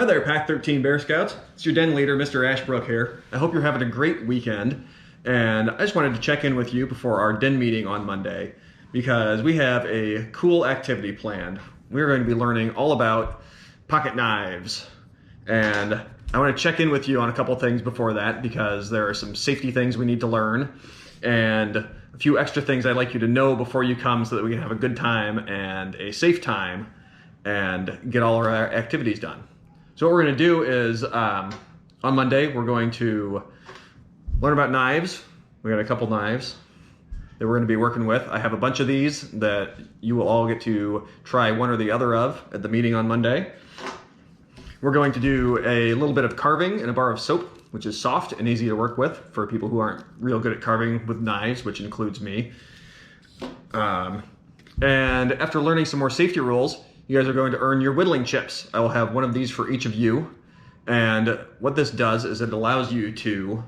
Hi there, Pack 13 Bear Scouts. It's your den leader, Mr. Ashbrook here. I hope you're having a great weekend. And I just wanted to check in with you before our den meeting on Monday because we have a cool activity planned. We're going to be learning all about pocket knives. And I want to check in with you on a couple things before that because there are some safety things we need to learn and a few extra things I'd like you to know before you come so that we can have a good time and a safe time and get all our activities done. So what we're going to do is on Monday we're going to learn about knives. We got a couple knives that we're going to be working with. I have a bunch of these that you will all get to try one or the other of at the meeting on Monday. We're going to do a little bit of carving in a bar of soap, which is soft and easy to work with for people who aren't real good at carving with knives, which includes me. And after learning some more safety rules, you guys are going to earn your whittling chips. I will have one of these for each of you. And what this does is it allows you to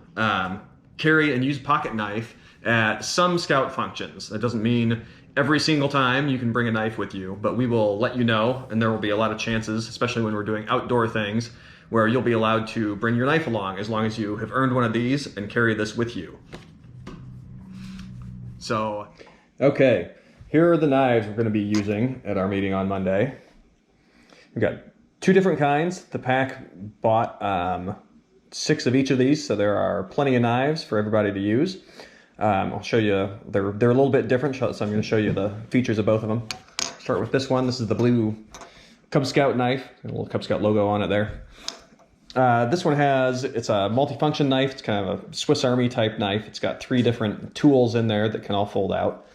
carry and use pocket knife at some scout functions. That doesn't mean every single time you can bring a knife with you, but we will let you know, and there will be a lot of chances, especially when we're doing outdoor things, where you'll be allowed to bring your knife along as long as you have earned one of these and carry this with you. So, okay. Here are the knives we're going to be using at our meeting on Monday. We've got two different kinds. The pack bought 6 of each of these, so there are plenty of knives for everybody to use. I'll show you, they're a little bit different, so I'm going to show you the features of both of them. Start with this one. This is the blue Cub Scout knife, a little Cub Scout logo on it there. This one it's a multifunction knife. It's kind of a Swiss Army type knife. It's got 3 different tools in there that can all fold out.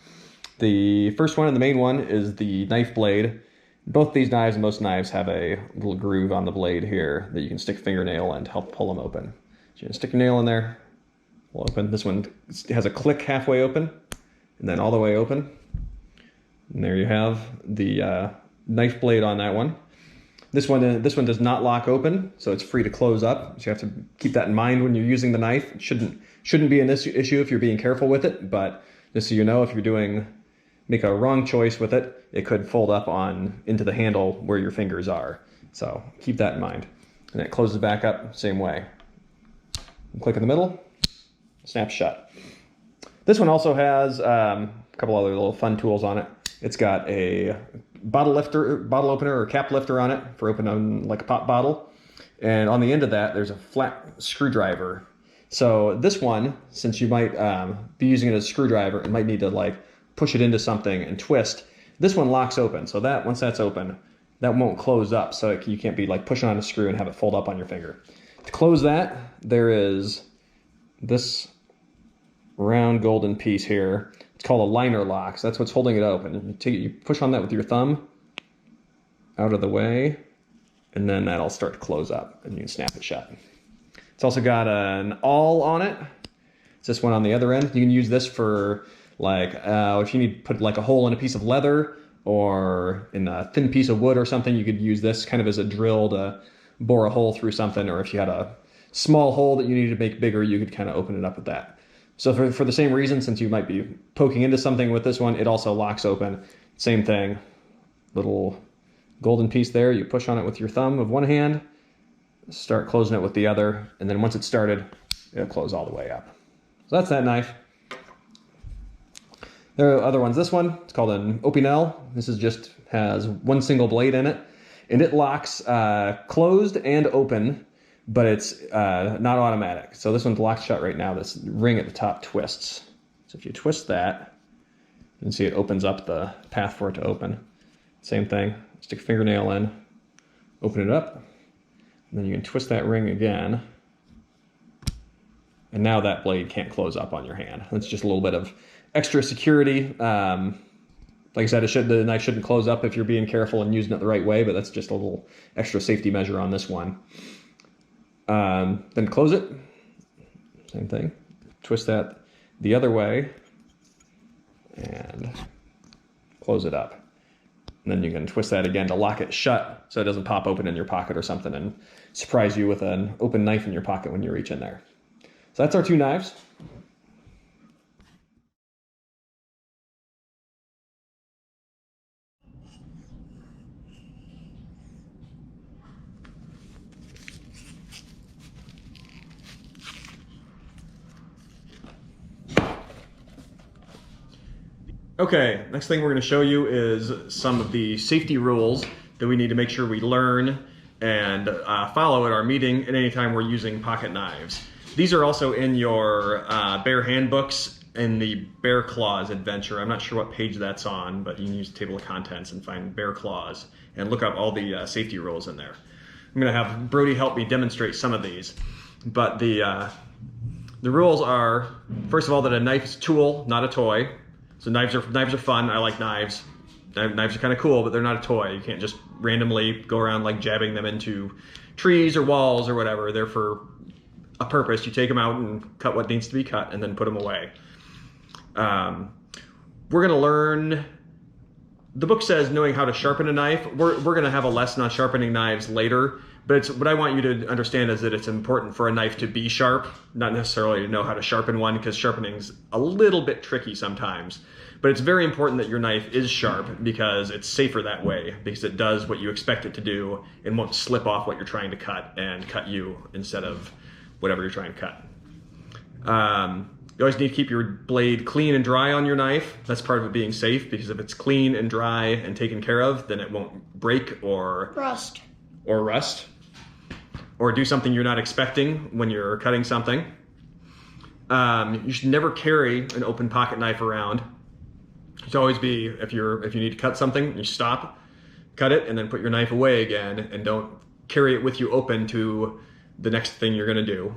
The first one and the main one is the knife blade. Both these knives and most knives have a little groove on the blade here that you can stick a fingernail in to help pull them open. So you can stick your nail in there, will open. This one has a click halfway open and then all the way open. And there you have the knife blade on that one. This one does not lock open, so it's free to close up. So you have to keep that in mind when you're using the knife. It shouldn't be an issue if you're being careful with it, but just so you know, if you're make a wrong choice with it, it could fold up into the handle where your fingers are. So keep that in mind. And it closes back up same way. Click in the middle, snaps shut. This one also has a couple other little fun tools on it. It's got a bottle opener or cap lifter on it for opening like a pop bottle. And on the end of that, there's a flat screwdriver. So this one, since you might be using it as a screwdriver, it might need to push it into something and twist. This one locks open, so that once that's open, that won't close up, so you can't be pushing on a screw and have it fold up on your finger. To close that, there is this round golden piece here. It's called a liner lock, so that's what's holding it open. You push on that with your thumb out of the way, and then that'll start to close up, and you can snap it shut. It's also got an awl on it. It's this one on the other end. You can use this for if you need to put a hole in a piece of leather or in a thin piece of wood or something, you could use this kind of as a drill to bore a hole through something, or if you had a small hole that you needed to make bigger, you could kind of open it up with that. So for the same reason, since you might be poking into something with this one, it also locks open. Same thing, little golden piece there, you push on it with your thumb of one hand, start closing it with the other, and then once it's started, it'll close all the way up. So that's that knife. There are other ones. This one, it's called an Opinel. This has one single blade in it, and it locks closed and open, but it's not automatic. So this one's locked shut right now. This ring at the top twists. So if you twist that, you can see it opens up the path for it to open. Same thing, stick a fingernail in, open it up, and then you can twist that ring again. And now that blade can't close up on your hand. That's just a little bit of extra security. Like I said, the knife shouldn't close up if you're being careful and using it the right way, but that's just a little extra safety measure on this one. Then close it. Same thing. Twist that the other way and close it up. And then you can twist that again to lock it shut so it doesn't pop open in your pocket or something and surprise you with an open knife in your pocket when you reach in there. So that's our 2 knives. Okay, next thing we're going to show you is some of the safety rules that we need to make sure we learn and follow at our meeting and anytime we're using pocket knives. These are also in your Bear handbooks in the Bear Claws adventure. I'm not sure what page that's on, but you can use the table of contents and find Bear Claws and look up all the safety rules in there. I'm going to have Brody help me demonstrate some of these, but the rules are, first of all, that a knife is a tool, not a toy. So knives are fun. I like knives. Knives are kind of cool, but they're not a toy. You can't just randomly go around like jabbing them into trees or walls or whatever. They're for a purpose. You take them out and cut what needs to be cut and then put them away. We're going to learn, the book says knowing how to sharpen a knife. We're going to have a lesson on sharpening knives later, but what I want you to understand is that it's important for a knife to be sharp, not necessarily to know how to sharpen one, because sharpening's a little bit tricky sometimes. But it's very important that your knife is sharp because it's safer that way, because it does what you expect it to do and won't slip off what you're trying to cut and cut you instead of whatever you're trying to cut. You always need to keep your blade clean and dry on your knife. That's part of it being safe, because if it's clean and dry and taken care of, then it won't break or rust or do something you're not expecting when you're cutting something. You should never carry an open pocket knife around. It should always be, if you need to cut something, you stop, cut it, and then put your knife away again, and don't carry it with you open to the next thing you're gonna do.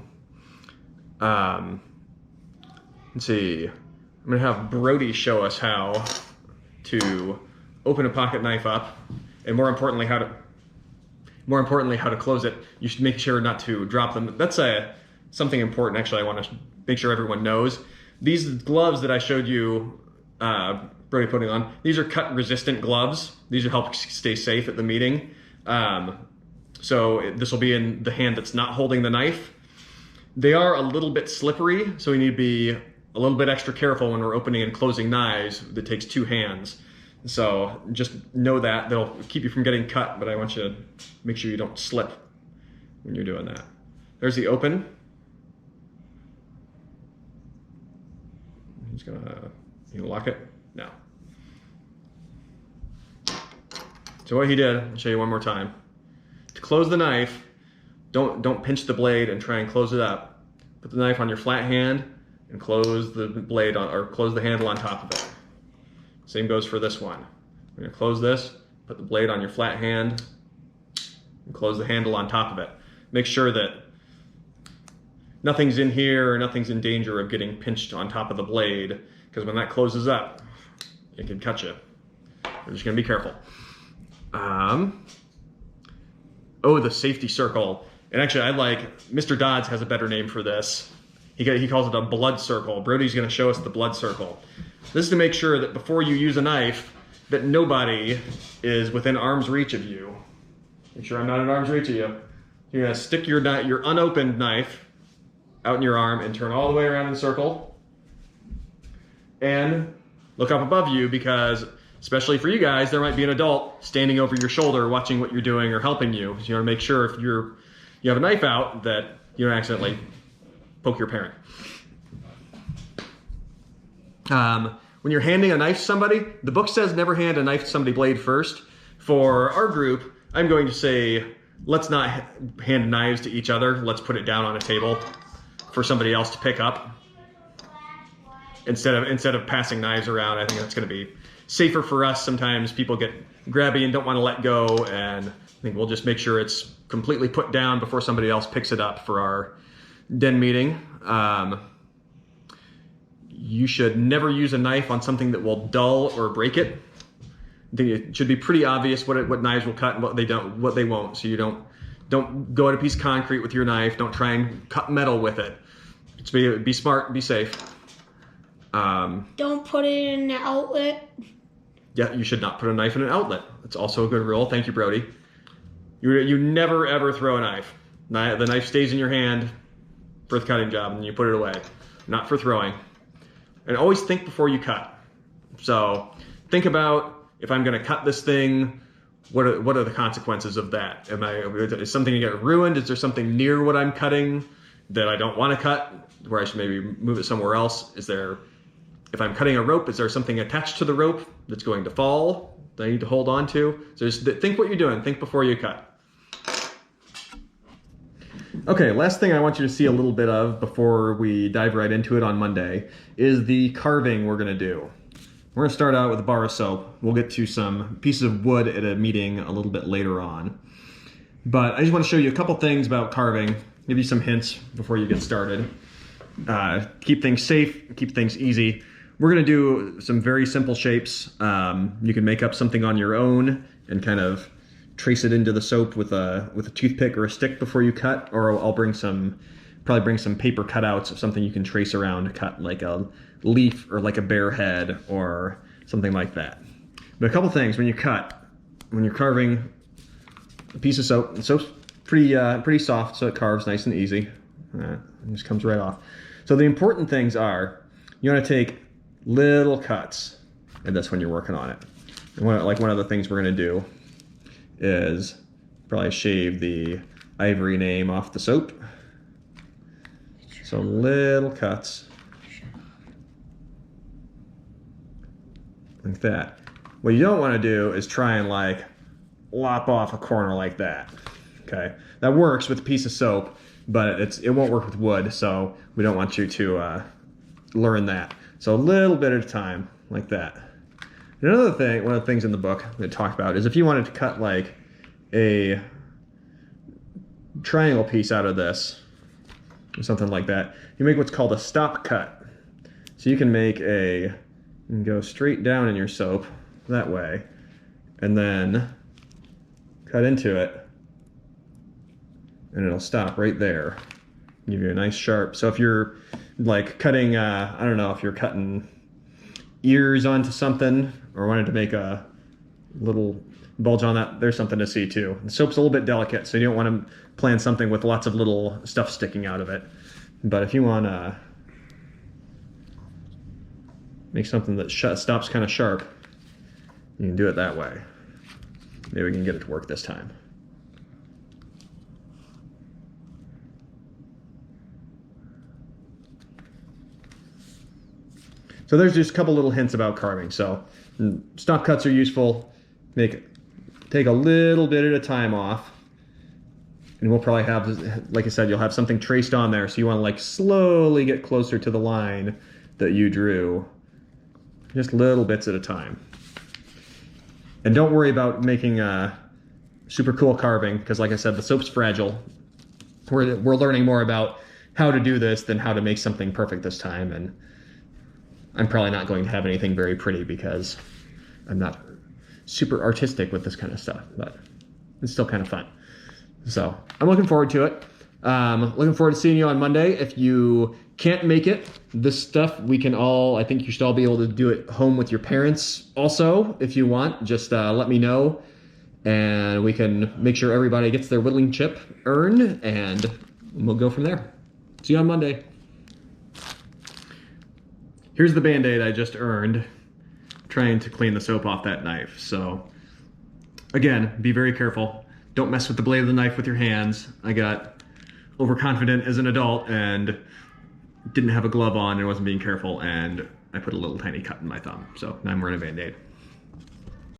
Let's see, I'm gonna have Brody show us how to open a pocket knife up, and more importantly, how to close it. You should make sure not to drop them. That's something important, actually, I want to make sure everyone knows. These gloves that I showed you Brody putting on, these are cut-resistant gloves. These will help stay safe at the meeting. So this will be in the hand that's not holding the knife. They are a little bit slippery, so we need to be a little bit extra careful when we're opening and closing knives. That takes two hands. So just know that. That'll keep you from getting cut, but I want you to make sure you don't slip when you're doing that. There's the open. He's gonna, you lock it? No. So what he did, I'll show you one more time. To close the knife, don't pinch the blade and try and close it up. Put the knife on your flat hand and close the blade on, or close the handle on top of it. Same goes for this one. We're gonna close this, put the blade on your flat hand, and close the handle on top of it. Make sure that nothing's in here or nothing's in danger of getting pinched on top of the blade, because when that closes up, it can cut you. We're just gonna be careful. Oh, the safety circle. And actually, I like, Mr. Dodds has a better name for this. He calls it a blood circle. Brody's gonna show us the blood circle. This is to make sure that before you use a knife, that nobody is within arm's reach of you. Make sure I'm not in arm's reach of you. You're gonna stick your unopened knife out in your arm and turn all the way around in a circle. And look up above you, because especially for you guys, there might be an adult standing over your shoulder watching what you're doing or helping you. So you wanna make sure if you have a knife out that you don't accidentally poke your parent. When you're handing a knife to somebody, the book says never hand a knife to somebody blade first. For our group, I'm going to say, let's not hand knives to each other. Let's put it down on a table for somebody else to pick up. Instead of passing knives around, I think that's gonna be safer for us. Sometimes people get grabby and don't wanna let go, and I think we'll just make sure it's completely put down before somebody else picks it up for our den meeting. You should never use a knife on something that will dull or break it. I think it should be pretty obvious what knives will cut and what they won't. So you don't go at a piece of concrete with your knife. Don't try and cut metal with it. Just be smart, be safe. Don't put it in an outlet. Yeah, you should not put a knife in an outlet. That's also a good rule. Thank you, Brody. You never ever throw a knife. The knife stays in your hand for the cutting job, and you put it away, not for throwing. And always think before you cut. So think about, if I'm going to cut this thing, what are the consequences of that? Is something going to get ruined? Is there something near what I'm cutting that I don't want to cut, where I should maybe move it somewhere else? Is there If I'm cutting a rope, is there something attached to the rope that's going to fall that I need to hold on to? So just think what you're doing. Think before you cut. Okay, last thing I want you to see a little bit of before we dive right into it on Monday is the carving we're gonna do. We're gonna start out with a bar of soap. We'll get to some pieces of wood at a meeting a little bit later on. But I just want to show you a couple things about carving, give you some hints before you get started. Keep things safe, keep things easy. We're gonna do some very simple shapes. You can make up something on your own and kind of trace it into the soap with a toothpick or a stick before you cut, or I'll probably bring some paper cutouts of something you can trace around to cut, like a leaf or like a bear head or something like that. But a couple things when you're carving a piece of soap, the soap's pretty soft, so it carves nice and easy. It just comes right off. So the important things are, you want to take little cuts in this when you're working on it. And one of the things we're going to do is probably shave the ivory name off the soap. So little cuts like that. What you don't want to do is try and like lop off a corner like that. Okay, that works with a piece of soap, but it won't work with wood, so we don't want you to learn that. So a little bit at a time, like that. Another thing, one of the things in the book that talked about is if you wanted to cut like a triangle piece out of this, or something like that, you make what's called a stop cut. So you can go straight down in your soap that way, and then cut into it, and it'll stop right there. Give you a nice sharp. So if you're like cutting, I don't know, if you're cutting ears onto something or wanted to make a little bulge on that, there's something to see too. The soap's a little bit delicate, so you don't want to plan something with lots of little stuff sticking out of it. But if you want to make something that stops kind of sharp, you can do it that way. Maybe we can get it to work this time. So there's just a couple little hints about carving. So stop cuts are useful. Take a little bit at a time off. And we'll probably have, like I said, you'll have something traced on there. So you want to like slowly get closer to the line that you drew. Just little bits at a time. And don't worry about making a super cool carving, because like I said, the soap's fragile. We're learning more about how to do this than how to make something perfect this time. And I'm probably not going to have anything very pretty because I'm not super artistic with this kind of stuff, but it's still kind of fun. So I'm looking forward to it. Looking forward to seeing you on Monday. If you can't make it, this stuff I think you should all be able to do it home with your parents also, if you want. Just let me know, and we can make sure everybody gets their whittling chip earned, and we'll go from there. See you on Monday. Here's the Band-Aid I just earned trying to clean the soap off that knife. So again, be very careful. Don't mess with the blade of the knife with your hands. I got overconfident as an adult and didn't have a glove on and wasn't being careful, and I put a little tiny cut in my thumb. So now I'm wearing a Band-Aid.